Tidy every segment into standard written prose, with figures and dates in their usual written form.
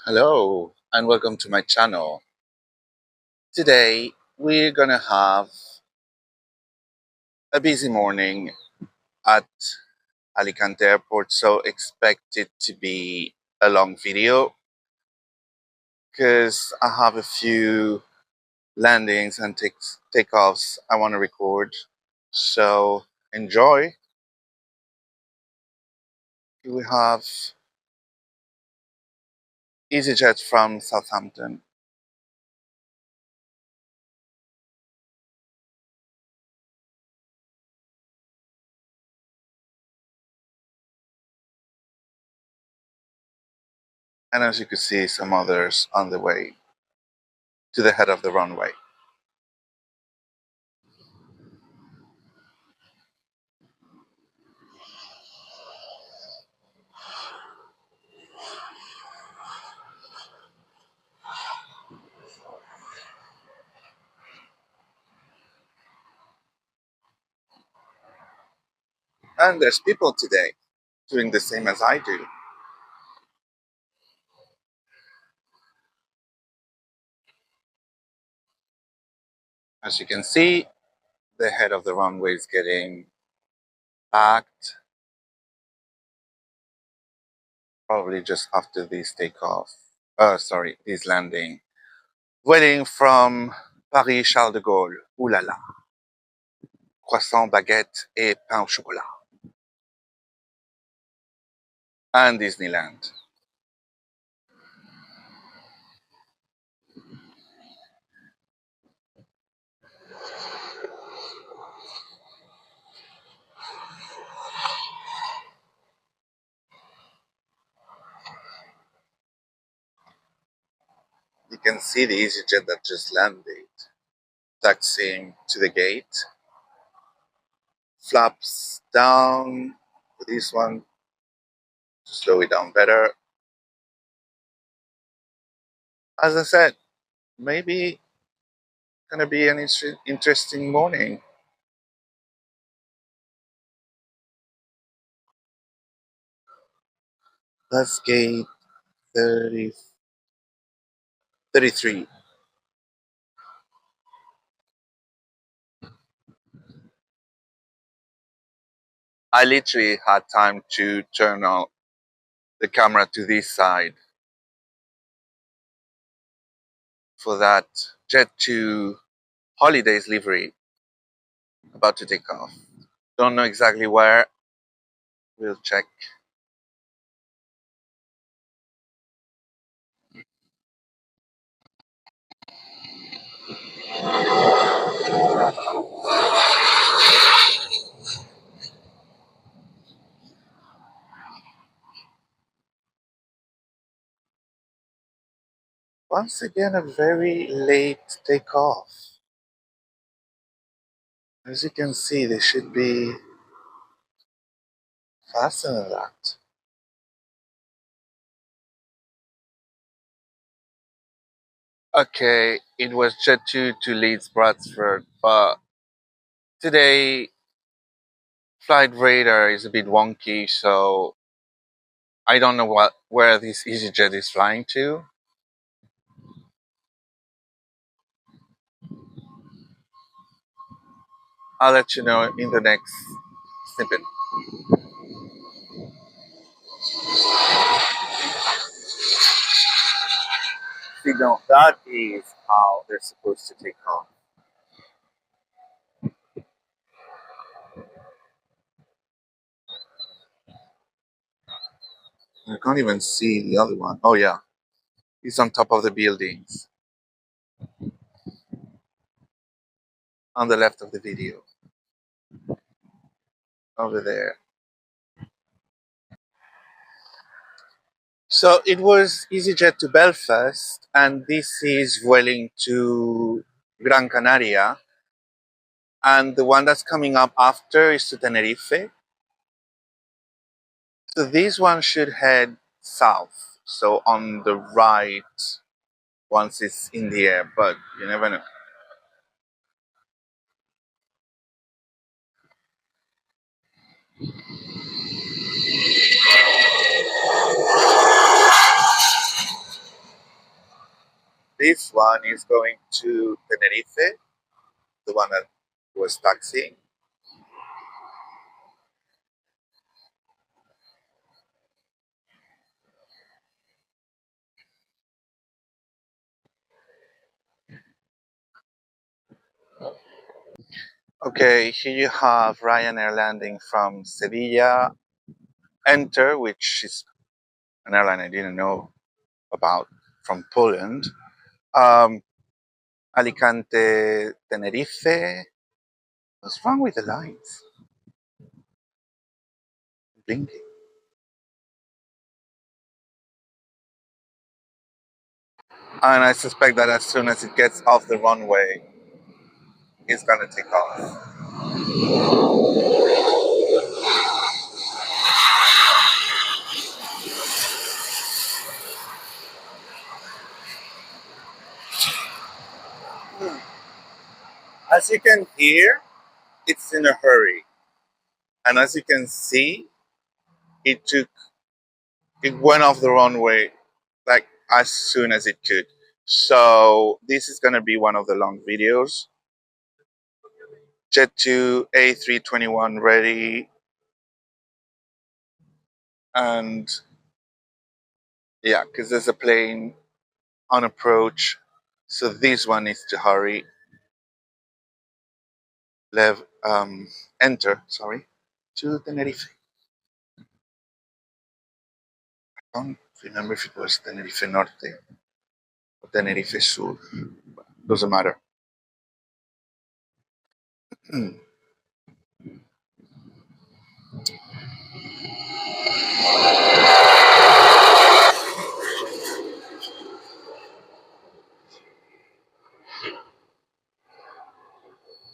Hello and welcome to my channel. Today we're gonna have a busy morning at Alicante Airport, so expect it to be a long video because I have a few landings and takeoffs I want to record. So enjoy. We have EasyJet from Southampton. And as you can see, some others on the way to the head of the runway. And there's people today doing the same as I do. As you can see, the head of the runway is getting packed, probably just after this takeoff. This landing. Waiting from Paris Charles de Gaulle. Ooh la la. Croissant, baguette et pain au chocolat. And Disneyland. You can see the EasyJet that just landed, taxiing to the gate. Flaps down for this one to slow it down better. As I said, maybe gonna be an interesting morning. That's gate 30, 33. I literally had time to turn on the camera to this side for that Jet 2 Holidays livery about to take off. Don't know exactly where. We'll check. Once again, a very late takeoff. As you can see, they should be faster than that. Okay, it was Jet 2 to Leeds Bradford, but today flight radar is a bit wonky, so I don't know where this EasyJet is flying to. I'll let you know in the next snippet. You know, that is how they're supposed to take off. I can't even see the other one. Oh yeah, he's on top of the buildings on the left of the video. Over there. So it was EasyJet to Belfast, and this is Vueling to Gran Canaria. And the one that's coming up after is to Tenerife. So this one should head south, so on the right once it's in the air, but you never know. this one is going to Tenerife, the one that was taxiing. Okay, here you have Ryanair landing from Sevilla. Enter, which is an airline I didn't know about, from Poland. Um, Alicante, Tenerife. What's wrong with the lights? Blinking. And I suspect that as soon as it gets off the runway, it's gonna take off. As you can hear, it's in a hurry. And as you can see, it went off the runway like as soon as it could. So this is gonna be one of the long videos. Jet 2 A321 ready. And yeah, because there's a plane on approach. So this one needs to hurry. Enter, sorry, to Tenerife. I don't remember if it was Tenerife Norte or Tenerife Sur. Doesn't matter.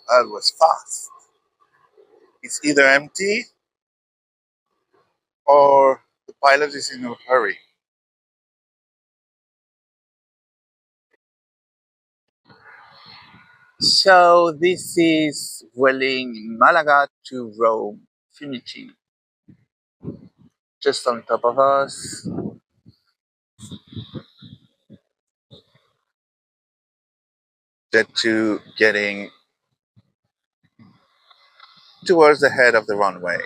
That was fast. It's either empty or the pilot is in a hurry. So this is Vueling Malaga to Rome, Fiumicino. Just on top of us. Jet 2 getting towards the head of the runway.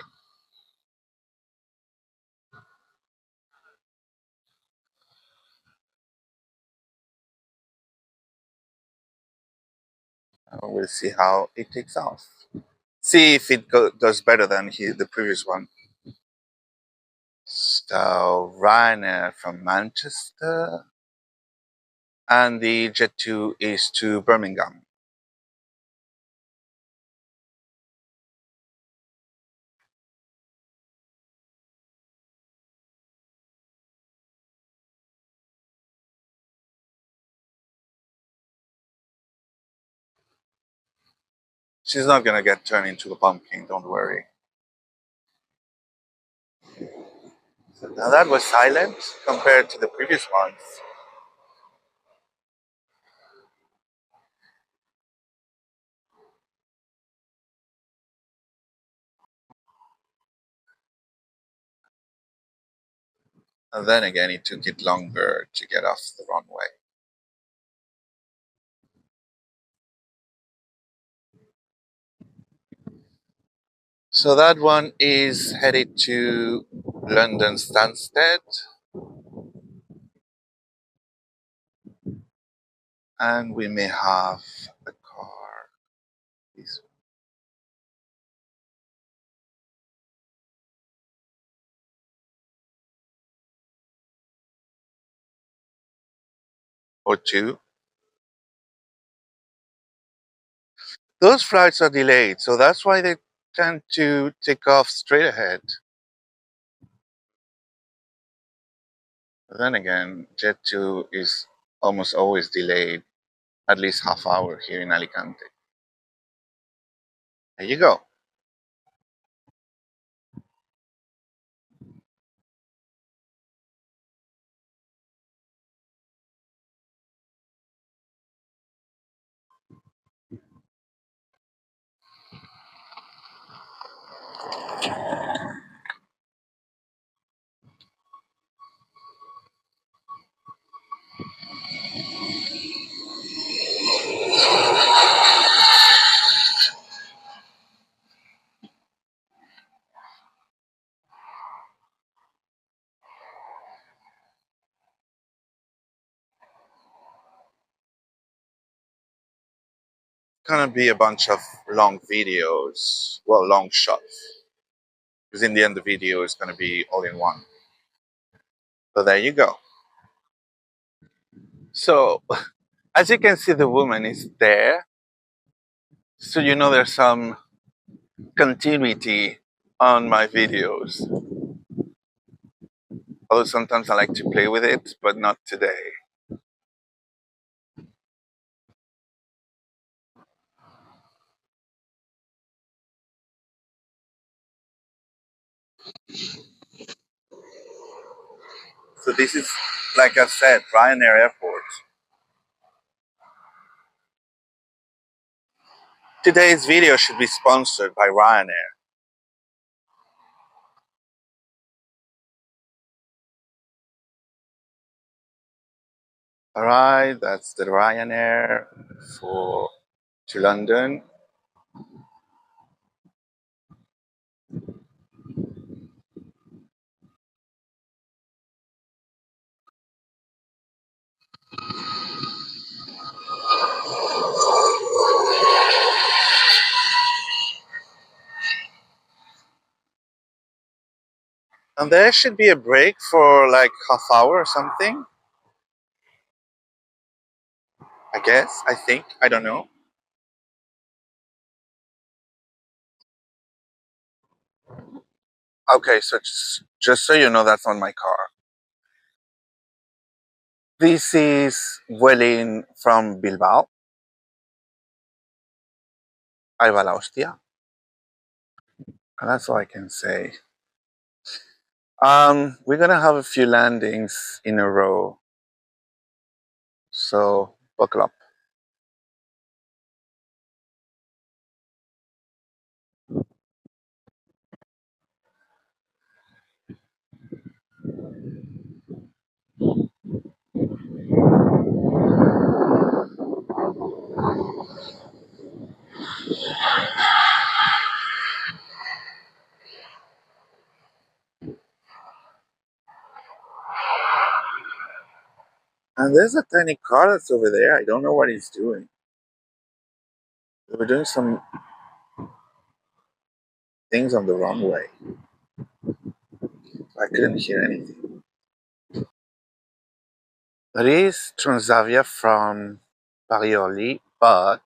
We'll see how it takes off. See if it does better than the previous one. So Ryanair from Manchester, and the Jet 2 is to Birmingham. She's not gonna get turned into a pumpkin, don't worry. So now that was silent compared to the previous ones. And then again, it took it longer to get off the runway. So that one is headed to London Stansted. And we may have a car. This or two. Those flights are delayed, so that's why they tend to take off straight ahead. But then again, Jet 2 is almost always delayed, at least half hour here in Alicante. There you go. gonna be a bunch of long videos, well, long shots, because in the end the video is gonna be all in one. So there you go. So as you can see, the woman is there, so you know there's some continuity on my videos. Although sometimes I like to play with it, but not today. So this is, like I said, Ryanair Airport. Today's video should be sponsored by Ryanair. Alright, that's the Ryanair for to London. And there should be a break for like half hour or something. I guess, I think, I don't know. Okay, so just so you know, that's on my car. This is Vueling from Bilbao. Ahí va la hostia. And that's all I can say. We're gonna have a few landings in a row. So buckle up. And there's a tiny car that's over there. I don't know what he's doing. They were doing some things on the runway. I couldn't hear anything. That is Transavia from Paris Orly, but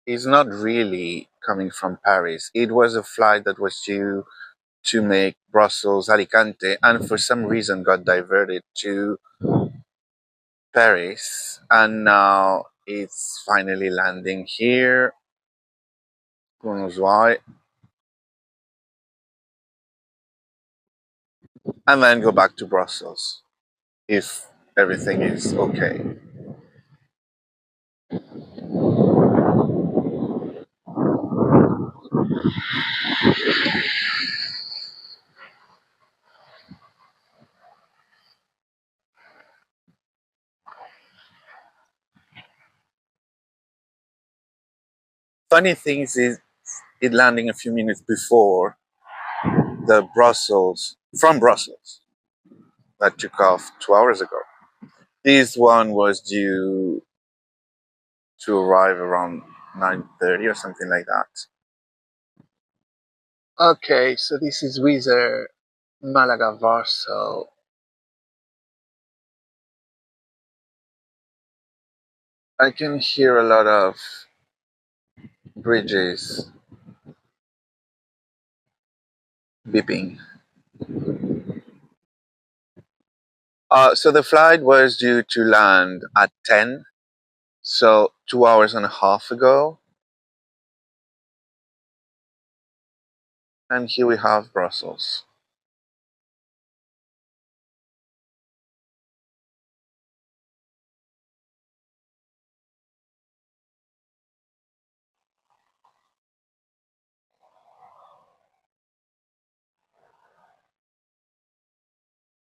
it's not really coming from Paris. It was a flight that was due to make Brussels Alicante and for some reason got diverted to Paris, and now it's finally landing here. Who knows why? And then go back to Brussels if everything is okay. Funny things is it landing a few minutes before the Brussels from Brussels that took off 2 hours ago. This one was due to arrive around 9:30 or something like that. Okay, so this is Wizz Air Malaga Warsaw. I can hear a lot of bridges beeping. So the flight was due to land at 10, so 2 hours and a half ago. And here we have Brussels.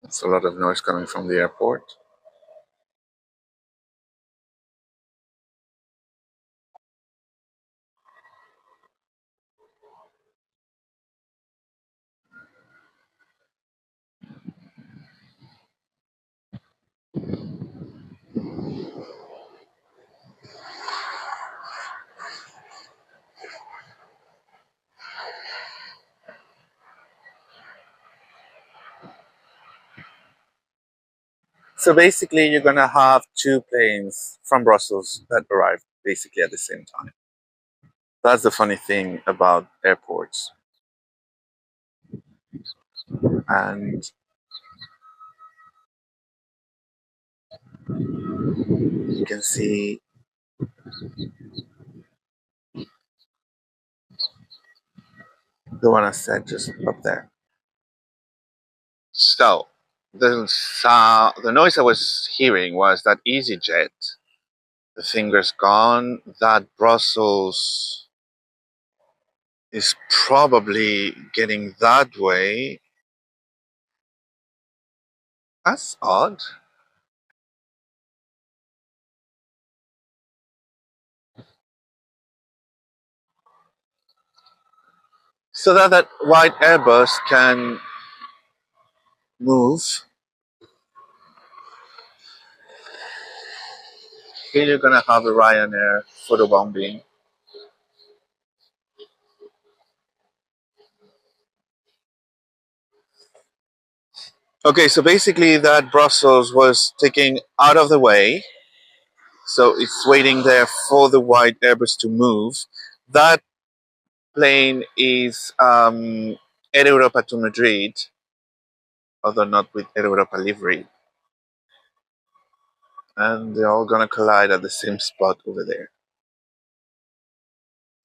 It's a lot of noise coming from the airport. So basically, you're gonna have two planes from Brussels that arrive basically at the same time. That's the funny thing about airports. And you can see the one I said just up there. So the noise I was hearing was that EasyJet, the finger's gone, that Brussels is probably getting that way. That's odd. So that white Airbus can move. Here you're gonna have a Ryanair photobombing. Okay, so basically that Brussels was taking out of the way, so it's waiting there for the white Airbus to move. That plane is Air Europa to Madrid, although not with Air Europa livery. And they're all gonna collide at the same spot over there.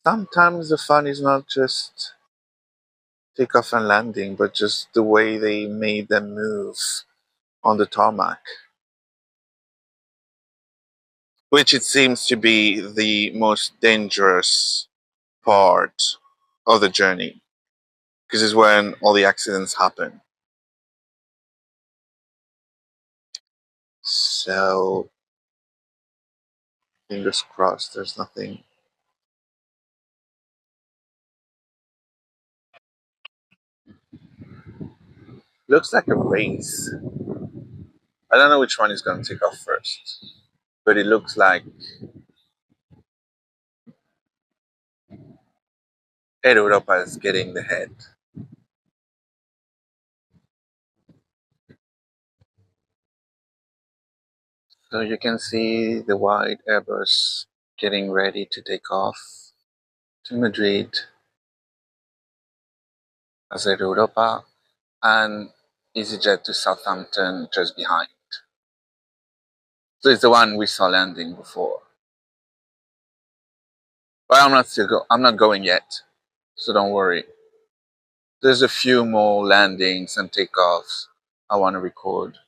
Sometimes the fun is not just takeoff and landing, but just the way they made them move on the tarmac, which it seems to be the most dangerous part of the journey, because it's when all the accidents happen. So, fingers crossed, there's nothing. Looks like a race. I don't know which one is going to take off first, but it looks like Air Europa is getting the head. So you can see the white Airbus getting ready to take off to Madrid as Air Europa, and EasyJet to Southampton just behind. So it's the one we saw landing before. But I'm not going yet, so don't worry. There's a few more landings and takeoffs I want to record.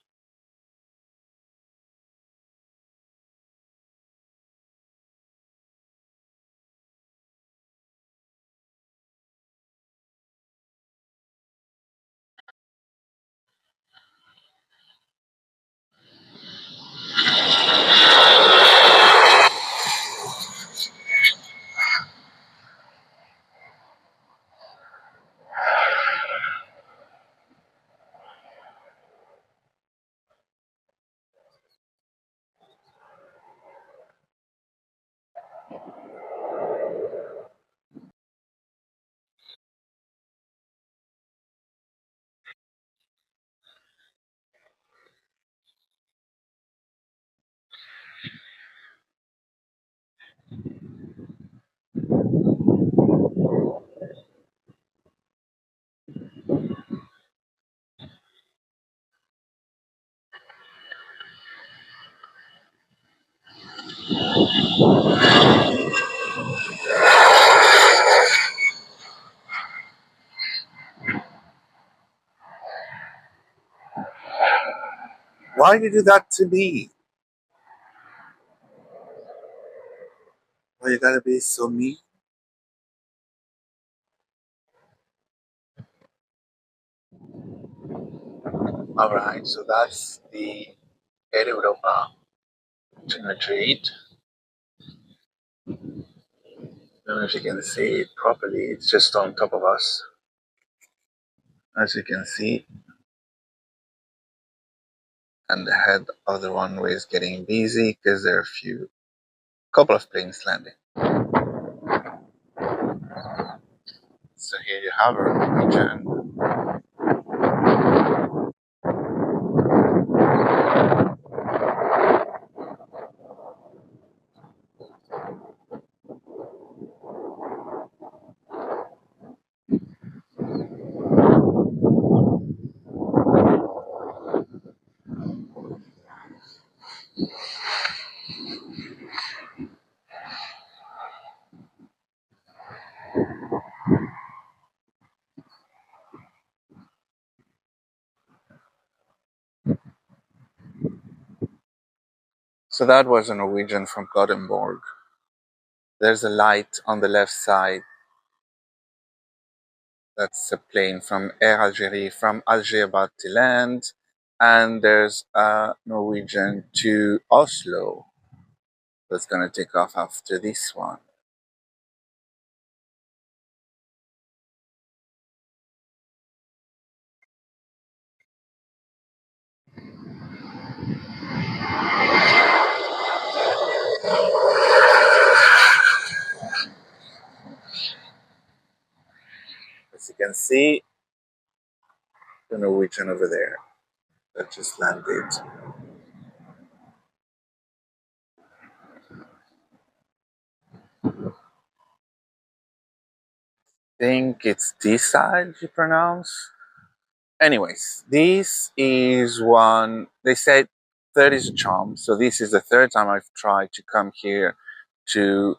Why do you do that to me? Why you gotta be so mean? Alright, so that's the Air Europa to Madrid. I don't know if you can see it properly, it's just on top of us. As you can see, and the head of the runway is getting busy because there are a couple of planes landing. So here you have a region. So that was a Norwegian from Gothenburg. There's a light on the left side. That's a plane from Air Algérie from Alger about to land. And there's a Norwegian to Oslo that's going to take off after this one. As you can see, the Norwegian over there that just landed. I think it's this side you pronounce. Anyways, this is one, they said third is a charm. So this is the third time I've tried to come here to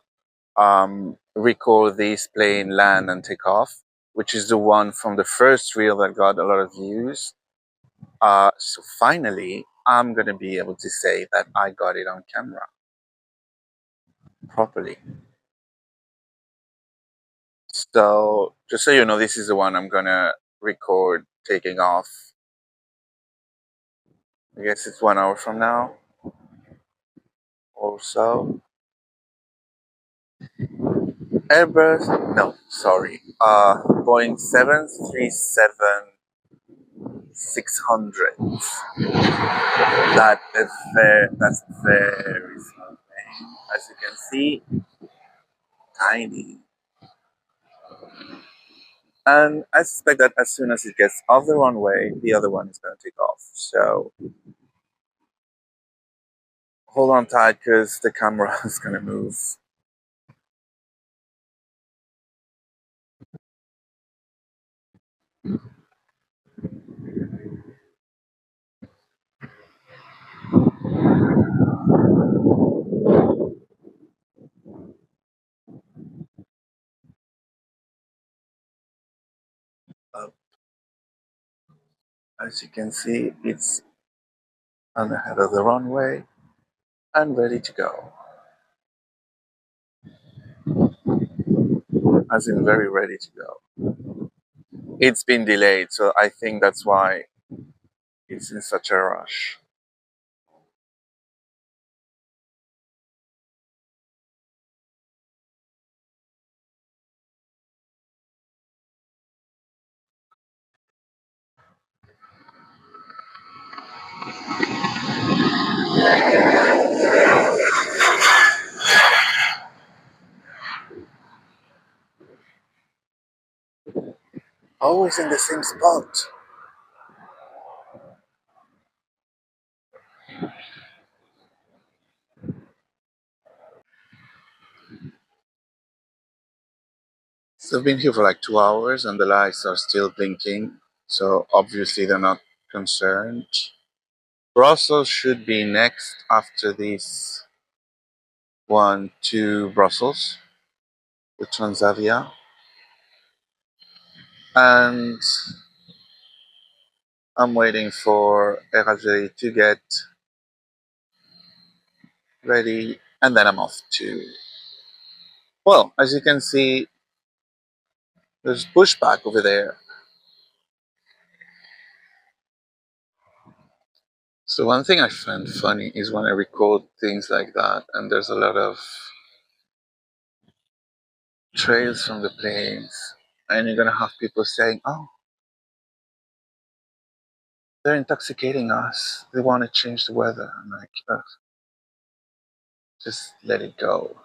record this plane land and take off, which is the one from the first reel that got a lot of views. So finally, I'm going to be able to say that I got it on camera properly. So just so you know, this is the one I'm going to record taking off. I guess it's 1 hour from now or so. Airbus, no, sorry. Boeing 737-600. That's very small plane. As you can see, tiny. And I suspect that as soon as it gets off the runway, the other one is going to take off. So hold on tight because the camera is going to move. Up. As you can see, it's on the head of the runway and ready to go. As in very ready to go. It's been delayed, so I think that's why it's in such a rush. Always in the same spot. So I've been here for like 2 hours and the lights are still blinking. So obviously they're not concerned. Brussels should be next after this one to Brussels with Transavia. And I'm waiting for Air Algérie to get ready and then I'm off to, well, as you can see, there's pushback over there. So one thing I find funny is when I record things like that and there's a lot of trails from the planes and you're gonna have people saying, oh, they're intoxicating us. They want to change the weather. I'm like, just let it go.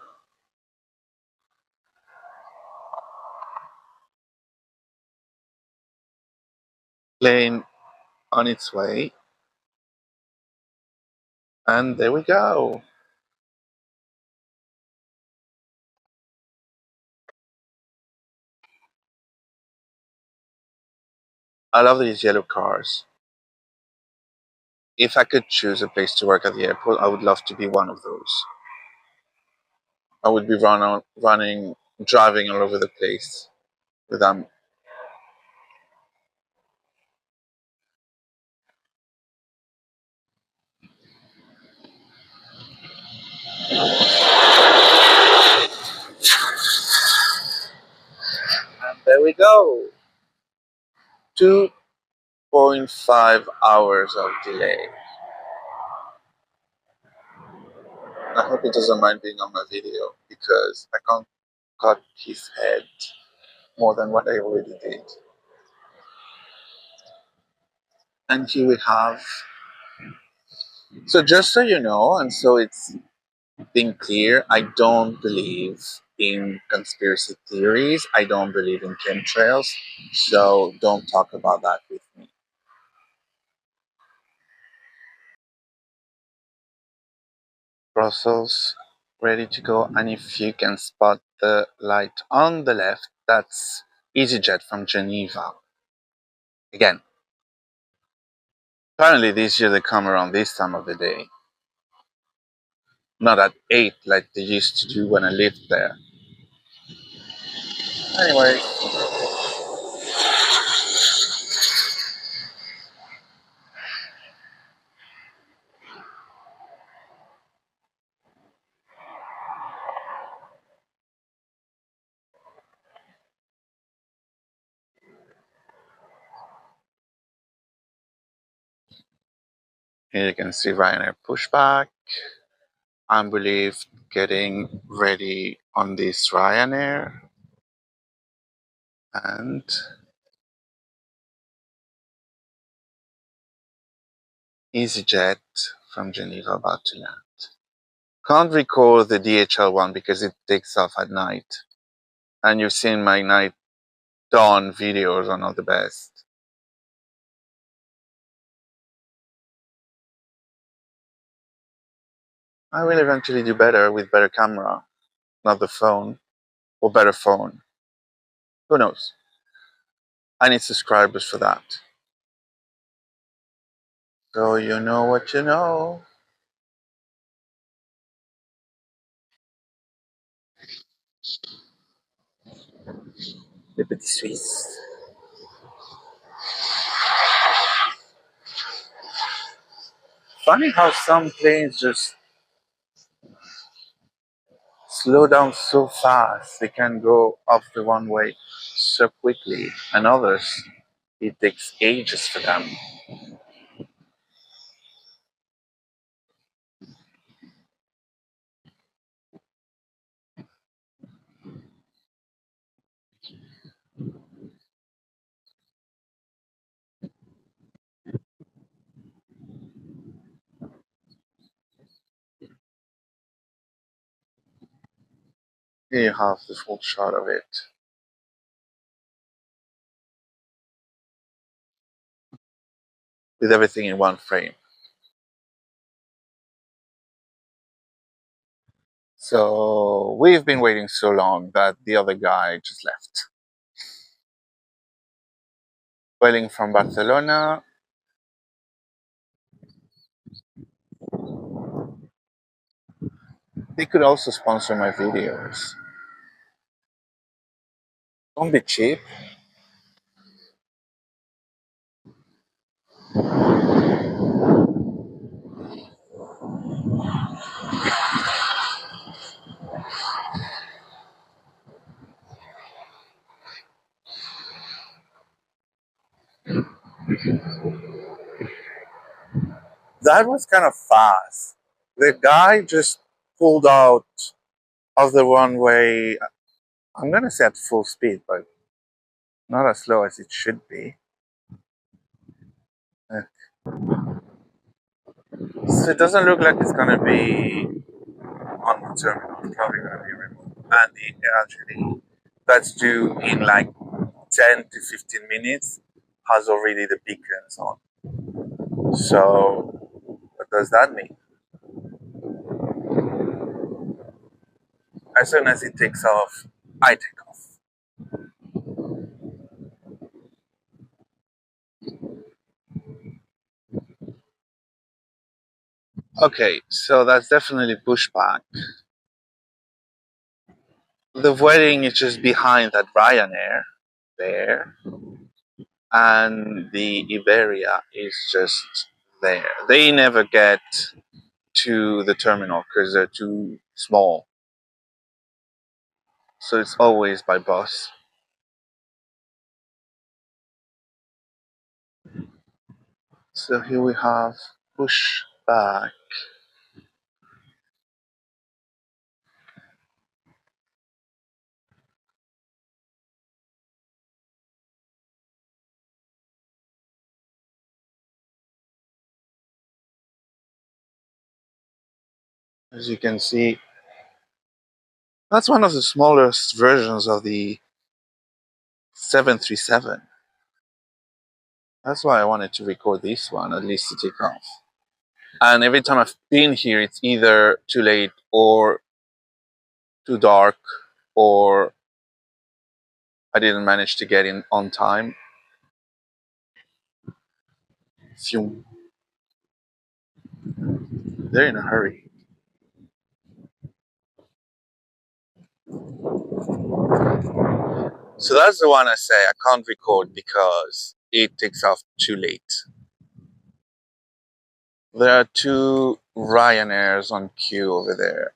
Plane on its way. And there we go. I love these yellow cars. If I could choose a place to work at the airport, I would love to be one of those. I would be running, driving all over the place with them. go. 2.5 hours of delay. I hope he doesn't mind being on my video because I can't cut his head more than what I already did. And here we have. So just so you know, and so it's being clear, I don't believe in conspiracy theories. I don't believe in chemtrails. So don't talk about that with me. Brussels, ready to go. And if you can spot the light on the left, that's EasyJet from Geneva. Again, apparently this year they come around this time of the day. Not at 8 like they used to do when I lived there. Anyway, here you can see Ryanair pushback. I believe getting ready on this Ryanair and EasyJet from Geneva about to land. Can't record the DHL one because it takes off at night. And you've seen my night dawn videos are not the best. I will eventually do better with better camera, not the phone, or better phone. Who knows? I need subscribers for that. So you know what you know. Les petits Suisses. Funny how some planes just slow down so fast. They can go off the runway so quickly, and others, it takes ages for them. Here you have the full shot of it. With everything in one frame. So we've been waiting so long that the other guy just left. Waiting from Barcelona. They could also sponsor my videos. Don't be cheap. That was kind of fast. The guy just pulled out of the runway. I'm gonna say at full speed, but not as slow as it should be. So it doesn't look like it's gonna be on the terminal. It's probably gonna be remote. And it actually, that's due in like 10 to 15 minutes, has already the beacons on. So what does that mean? As soon as it takes off, I take off. Okay, so that's definitely pushback. The wedding is just behind that Ryanair there, and the Iberia is just there. They never get to the terminal because they're too small. So it's always by bus. So here we have pushback. As you can see, that's one of the smallest versions of the 737. That's why I wanted to record this one, at least to take off. And every time I've been here, it's either too late or too dark, or I didn't manage to get in on time. Phew. They're in a hurry. So that's the one I say I can't record because it takes off too late. There are two Ryanairs on queue over there.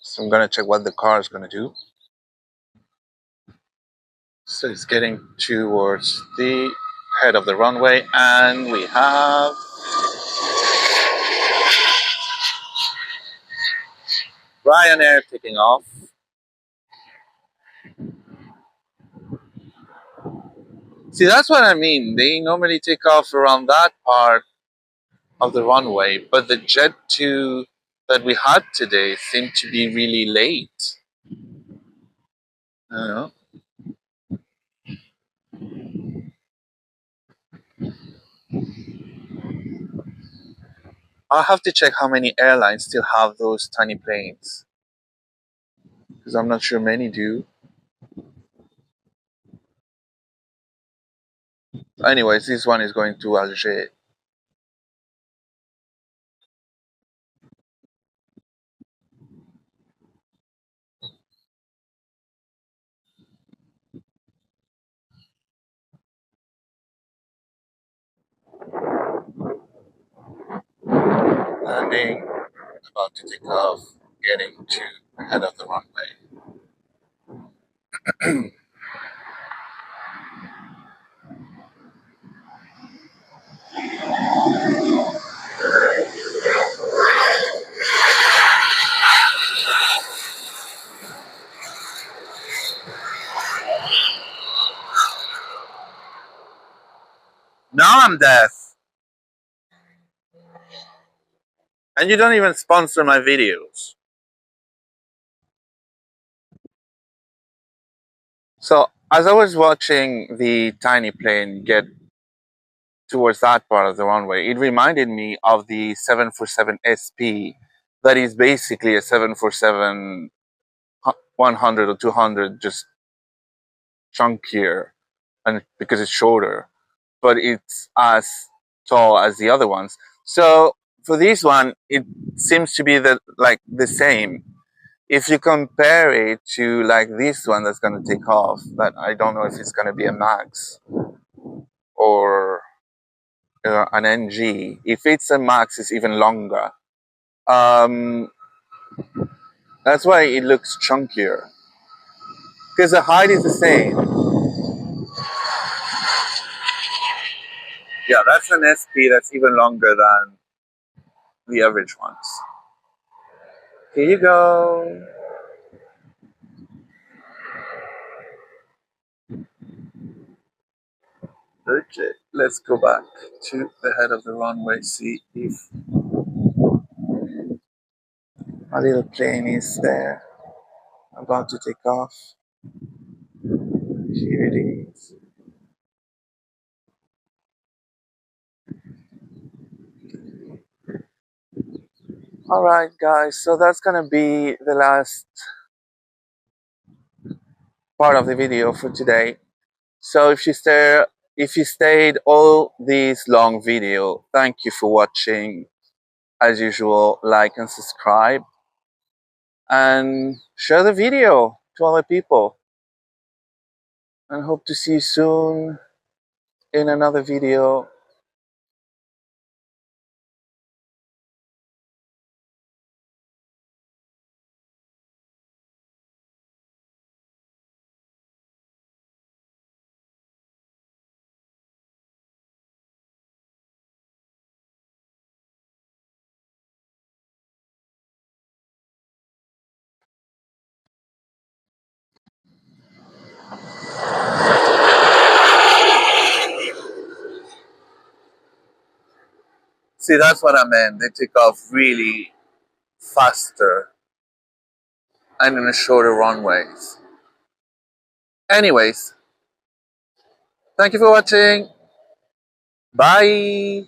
So I'm gonna check what the car is gonna do. So it's getting towards the head of the runway, and we have Ryanair taking off. See, that's what I mean. They normally take off around that part of the runway, but the Jet 2 that we had today seemed to be really late. I don't know. I'll have to check how many airlines still have those tiny planes, because I'm not sure many do. Anyways, this one is going to Alger. Landing, about to take off, getting to the head of the runway. Now I'm deaf, and you don't even sponsor my videos. So as I was watching the tiny plane get towards that part of the runway, it reminded me of the 747 SP, that is basically a 747 100 or 200, just chunkier, and because it's shorter, but it's as tall as the other ones. So for this one, it seems to be the same. If you compare it to like this one that's going to take off, that I don't know if it's going to be a Max or an NG. If it's a Max, it's even longer. Um, that's why it looks chunkier, because the height is the same. Yeah, that's an SP that's even longer than the average ones. Here you go. Okay, let's go back to the head of the runway, see if my little plane is there, about to take off. Here it is. Alright guys, so that's gonna be the last part of the video for today. So if you stayed all this long video, thank you for watching. As usual, like and subscribe, and share the video to other people, and hope to see you soon in another video. See, that's what I meant. They take off really faster and in a shorter runways. Anyways, thank you for watching. Bye.